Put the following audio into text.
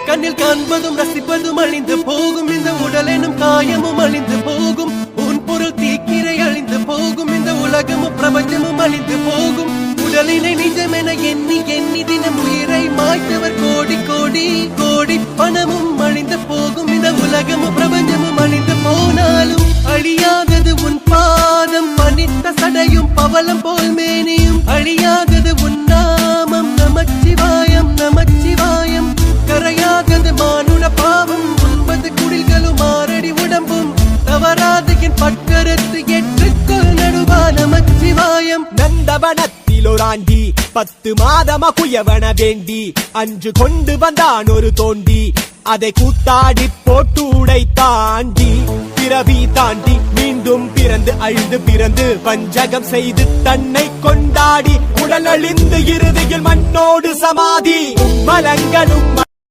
கண்ணில் காண்பதும் ரசிப்பதும் அழிந்து போகும், இந்த உடல் எனும் காயமும் அழிந்து போகும். உன் பொருள் தீக்கிரை அழிந்து போகும், இந்த உலகமும் பிரபஞ்சமும் அழிந்து போகும். உடலினை நிஜமென எண்ணி எண்ணி தினம் உயிரை மாய்த்தவர் கோடி கோடி கோடி. பணமும் அழிந்து போகும், இந்த உலகமும் பிரபஞ்சமும் அழிந்து போனாலும் அழியாதது உன் பாதம். மனித சடையும் பவளம் போல் மேனியும் அழியாதது உன் நாமம். நமச்சிவாயம் நமச்சிவாயம். கரையாதது மானுட பாவம், 9 குடில்களும் 6 அடி உடம்பும். தவறாது என் பக்கரத்து ஏற்றுக்கொள் நடுவா நமச்சிவாயம். நந்தவனத்தில் ஒரு ஆண்டி 10 மாதமா குயவன வேண்டி அன்று கொண்டு வந்தான் ஒரு தோண்டி. அதை கூத்தாடி போட்டு உடை தாண்டி பிறவி தாண்டி மீண்டும் பிறந்து அழுது பிறந்து பஞ்சகம் செய்து தன்னை கொண்டாடி உடல் அழிந்து இறுதியில் மண்ணோடு சமாதி. மலங்களும்